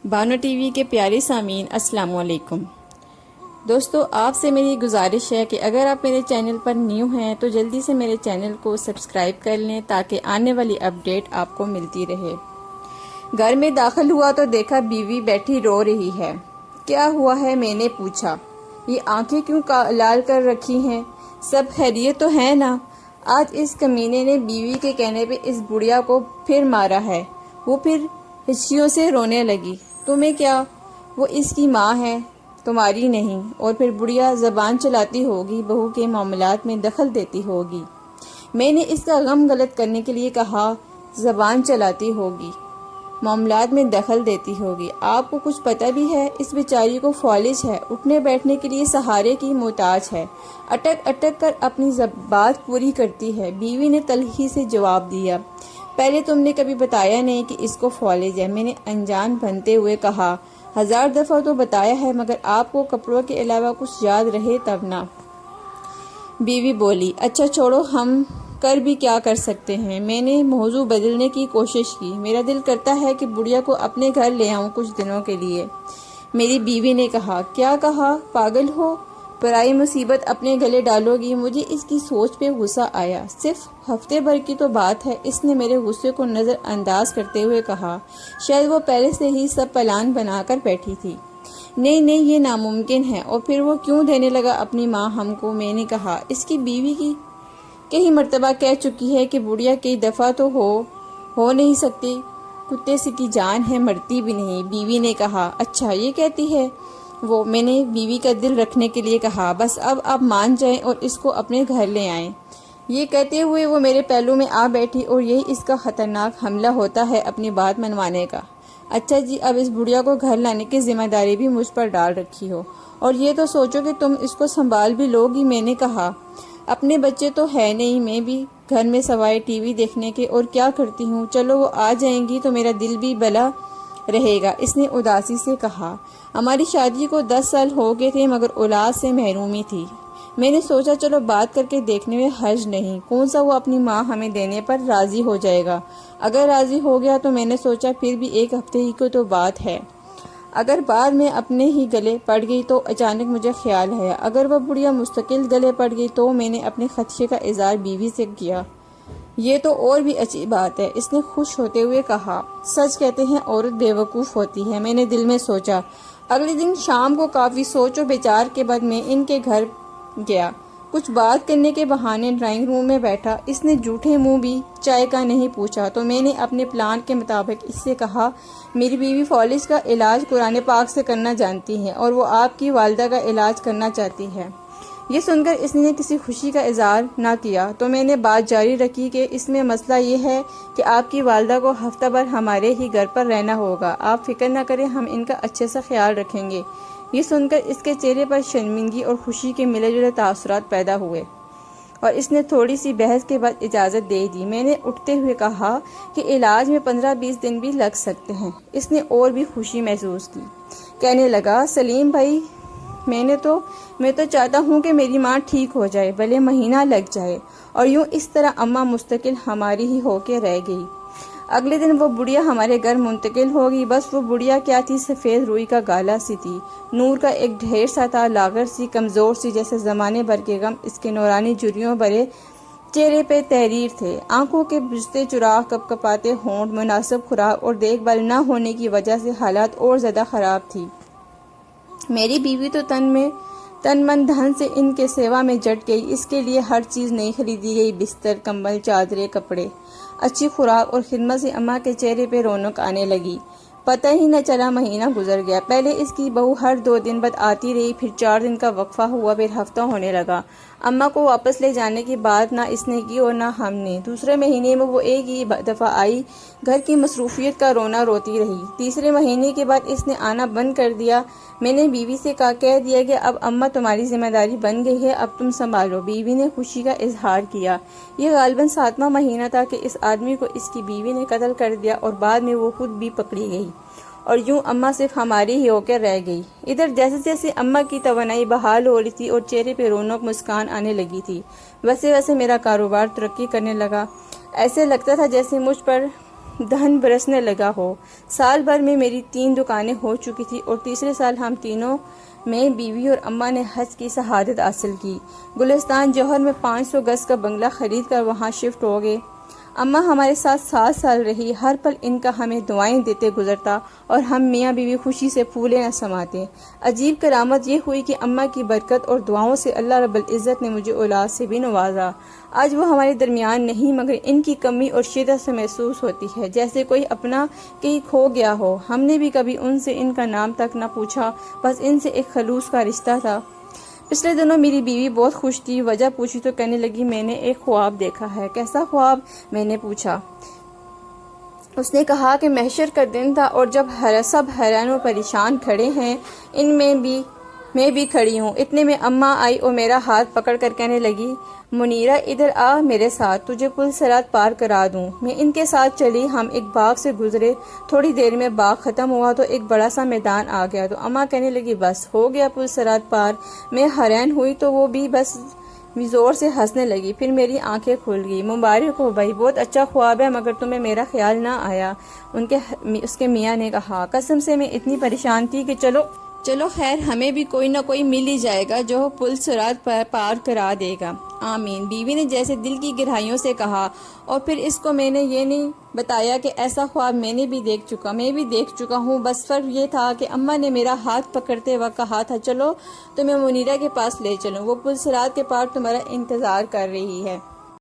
Bano T V کے پیارے سامعین السلام علیکم۔ دوستو، آپ سے میری گزارش ہے کہ اگر آپ میرے چینل پر نیو ہیں تو جلدی سے میرے چینل کو سبسکرائب کر لیں تاکہ آنے والی اپڈیٹ آپ کو ملتی رہے۔ گھر میں داخل ہوا تو دیکھا بیوی بیٹھی رو رہی ہے۔ کیا ہوا ہے، میں نے پوچھا۔ یہ آنکھیں کیوں لال کر رکھی ہیں؟ سب خیریت تو ہے نا؟ آج اس کمینے نے بیوی کے کہنے پہ اس بڑھیا کو پھر مارا ہے۔ وہ پھر ہچکیوں سے رونے لگی۔ تمہیں کیا؟ وہ اس کی ماں ہے، تمہاری نہیں۔ اور پھر بڑھیا زبان چلاتی ہوگی، بہو کے معاملات میں دخل دیتی ہوگی۔ میں نے اس کا غم غلط کرنے کے لیے کہا، زبان چلاتی ہوگی، معاملات میں دخل دیتی ہوگی۔ آپ کو کچھ پتہ بھی ہے؟ اس بیچاری کو فالج ہے، اٹھنے بیٹھنے کے لیے سہارے کی محتاج ہے، اٹک اٹک کر اپنی بات پوری کرتی ہے۔ بیوی نے تلخی سے جواب دیا، پہلے تم نے کبھی بتایا نہیں کہ اس کو فالج ہے۔ میں نے انجان بنتے ہوئے کہا، 1000 دفعہ تو بتایا ہے، مگر آپ کو کپڑوں کے علاوہ کچھ یاد رہے تب نا۔ بیوی بولی، اچھا چھوڑو، ہم کر بھی کیا کر سکتے ہیں۔ میں نے موضوع بدلنے کی کوشش کی، میرا دل کرتا ہے کہ بڑھیا کو اپنے گھر لے آؤں کچھ دنوں کے لیے۔ میری بیوی نے کہا، کیا کہا؟ پاگل ہو؟ پرائی مصیبت اپنے گلے ڈالو گی؟ مجھے اس کی سوچ پہ غصہ آیا۔ صرف ہفتے بھر کی تو بات ہے۔ اس نے میرے غصے کو نظر انداز کرتے ہوئے کہا، شاید وہ پہلے سے ہی سب پلان بنا کر بیٹھی تھی۔ نہیں نہیں، یہ ناممکن ہے۔ اور پھر وہ کیوں دینے لگا اپنی ماں ہم کو؟ میں نے کہا، اس کی بیوی کی کئی مرتبہ کہہ چکی ہے کہ بڑھیا کئی دفعہ تو ہو نہیں سکتی، کتے سے کی جان ہے، مرتی بھی نہیں۔ بیوی نے کہا، اچھا یہ کہتی ہے وہ؟ میں نے بیوی کا دل رکھنے کے لیے کہا، بس اب آپ مان جائیں اور اس کو اپنے گھر لے آئیں۔ یہ کہتے ہوئے وہ میرے پہلو میں آ بیٹھی، اور یہی اس کا خطرناک حملہ ہوتا ہے اپنی بات منوانے کا۔ اچھا جی، اب اس بڑھیا کو گھر لانے کی ذمہ داری بھی مجھ پر ڈال رکھی ہو، اور یہ تو سوچو کہ تم اس کو سنبھال بھی لو گی۔ میں نے کہا، اپنے بچے تو ہے نہیں، میں بھی گھر میں سوائے ٹی وی دیکھنے کے اور کیا کرتی ہوں؟ چلو وہ آ جائیں گی تو میرا دل بھی بھلا رہے گا۔ اس نے اداسی سے کہا، ہماری شادی کو 10 سال ہو گئے تھے مگر اولاد سے محرومی تھی۔ میں نے سوچا چلو بات کر کے دیکھنے میں حرج نہیں، کون سا وہ اپنی ماں ہمیں دینے پر راضی ہو جائے گا۔ اگر راضی ہو گیا تو میں نے سوچا پھر بھی 1 ہفتے ہی کو تو بات ہے، اگر بعد میں اپنے ہی گلے پڑ گئی تو۔ اچانک مجھے خیال آیا، اگر وہ بڑھیا مستقل گلے پڑ گئی تو؟ میں نے اپنے خدشے کا اظہار بیوی سے کیا۔ یہ تو اور بھی اچھی بات ہے، اس نے خوش ہوتے ہوئے کہا۔ سچ کہتے ہیں عورت بے وقوف ہوتی ہے، میں نے دل میں سوچا۔ اگلے دن شام کو کافی سوچ و بچار کے بعد میں ان کے گھر گیا۔ کچھ بات کرنے کے بہانے ڈرائنگ روم میں بیٹھا۔ اس نے جھوٹے منہ بھی چائے کا نہیں پوچھا تو میں نے اپنے پلان کے مطابق اس سے کہا، میری بیوی فالج کا علاج قرآن پاک سے کرنا جانتی ہے اور وہ آپ کی والدہ کا علاج کرنا چاہتی ہے۔ یہ سن کر اس نے کسی خوشی کا اظہار نہ کیا تو میں نے بات جاری رکھی کہ اس میں مسئلہ یہ ہے کہ آپ کی والدہ کو ہفتہ بھر ہمارے ہی گھر پر رہنا ہوگا۔ آپ فکر نہ کریں، ہم ان کا اچھے سے خیال رکھیں گے۔ یہ سن کر اس کے چہرے پر شرمندگی اور خوشی کے ملے جلے تاثرات پیدا ہوئے اور اس نے تھوڑی سی بحث کے بعد اجازت دے دی۔ میں نے اٹھتے ہوئے کہا کہ علاج میں 15-20 دن بھی لگ سکتے ہیں۔ اس نے اور بھی خوشی محسوس کی، کہنے لگا، سلیم بھائی، میں تو چاہتا ہوں کہ میری ماں ٹھیک ہو جائے، بھلے مہینہ لگ جائے۔ اور یوں اس طرح اماں مستقل ہماری ہی ہو کے رہ گئی۔ اگلے دن وہ بڑھیا ہمارے گھر منتقل ہوگی۔ بس وہ بڑھیا کیا تھی، سفید روئی کا گالا سی تھی، نور کا ایک ڈھیر سا تھا، لاغر سی، کمزور سی، جیسے زمانے بھر کے غم اس کے نورانی جھریوں بھرے چہرے پہ تحریر تھے۔ آنکھوں کے بجھتے چراغ، کپ کپاتے ہونٹ، مناسب خوراک اور دیکھ بھال نہ ہونے کی وجہ سے حالات اور زیادہ خراب تھی۔ میری بیوی تو تن من دھن سے ان کے سیوا میں جٹ گئی۔ اس کے لیے ہر چیز نئی خریدی گئی، بستر، کمبل، چادریں، کپڑے، اچھی خوراک اور خدمت سے اماں کے چہرے پہ رونق آنے لگی۔ پتہ ہی نہ چلا مہینہ گزر گیا۔ پہلے اس کی بہو ہر 2 دن بعد آتی رہی، پھر 4 دن کا وقفہ ہوا، پھر ہفتہ ہونے لگا۔ اماں کو واپس لے جانے کی بات نہ اس نے کی اور نہ ہم نے۔ دوسرے مہینے میں وہ ایک ہی دفعہ آئی، گھر کی مصروفیت کا رونا روتی رہی۔ تیسرے مہینے کے بعد اس نے آنا بند کر دیا۔ میں نے بیوی سے کہہ دیا کہ اب اماں تمہاری ذمہ داری بن گئی ہے، اب تم سنبھالو۔ بیوی نے خوشی کا اظہار کیا۔ یہ غالباً 7واں مہینہ تھا کہ اس آدمی کو اس کی بیوی نے قتل کر دیا اور بعد میں وہ خود بھی پکڑی گئی اور یوں اماں صرف ہماری ہی ہو کر رہ گئی۔ ادھر جیسے جیسے اماں کی توانائی بحال ہو رہی تھی اور چہرے پہ رونق مسکان آنے لگی تھی، ویسے ویسے میرا کاروبار ترقی کرنے لگا۔ ایسے لگتا تھا جیسے مجھ پر دہن برسنے لگا ہو۔ سال بھر میں میری 3 دکانیں ہو چکی تھی اور تیسرے سال ہم تینوں میں بیوی اور اماں نے حج کی شہادت حاصل کی۔ گلستان جوہر میں 500 گز کا بنگلہ خرید کر وہاں شفٹ ہو گئے۔ اماں ہمارے ساتھ 7 سال رہی، ہر پل ان کا ہمیں دعائیں دیتے گزرتا اور ہم میاں بیوی خوشی سے پھولے نہ سماتے۔ عجیب کرامت یہ ہوئی کہ اماں کی برکت اور دعاؤں سے اللہ رب العزت نے مجھے اولاد سے بھی نوازا۔ آج وہ ہمارے درمیان نہیں، مگر ان کی کمی اور شدت سے محسوس ہوتی ہے جیسے کوئی اپنا کہیں کھو گیا ہو۔ ہم نے بھی کبھی ان سے ان کا نام تک نہ پوچھا، بس ان سے ایک خلوص کا رشتہ تھا۔ پچھلے دنوں میری بیوی بہت خوش تھی، وجہ پوچھی تو کہنے لگی میں نے ایک خواب دیکھا ہے۔ کیسا خواب؟ میں نے پوچھا۔ اس نے کہا کہ محشر کا دن تھا اور جب سب حیران و پریشان کھڑے ہیں، ان میں بھی کھڑی ہوں، اتنے میں اماں آئی اور میرا ہاتھ پکڑ کر کہنے لگی منیرہ ادھر آ میرے ساتھ، تجھے پل صراط پار کرا دوں۔ میں ان کے ساتھ چلی، ہم ایک باغ سے گزرے، تھوڑی دیر میں باغ ختم ہوا تو ایک بڑا سا میدان آ گیا تو اماں کہنے لگی بس ہو گیا پل صراط پار۔ میں حیران ہوئی تو وہ بھی بس زور سے ہنسنے لگی، پھر میری آنکھیں کھل گئی۔ مبارک ہو بھائی، بہت اچھا خواب ہے، مگر تمہیں میرا خیال نہ آیا، اس کے میاں نے کہا۔ قسم سے میں اتنی پریشان تھی کہ چلو خیر، ہمیں بھی کوئی نہ کوئی مل ہی جائے گا جو پل صراط پار کرا دے گا۔ آمین، بیوی نے جیسے دل کی گہرائیوں سے کہا، اور پھر اس کو میں نے یہ نہیں بتایا کہ ایسا خواب میں بھی دیکھ چکا ہوں، بس فرق یہ تھا کہ اماں نے میرا ہاتھ پکڑتے وقت کہا تھا چلو تمہیں منیرہ کے پاس لے چلوں، وہ پل صراط کے پار تمہارا انتظار کر رہی ہے۔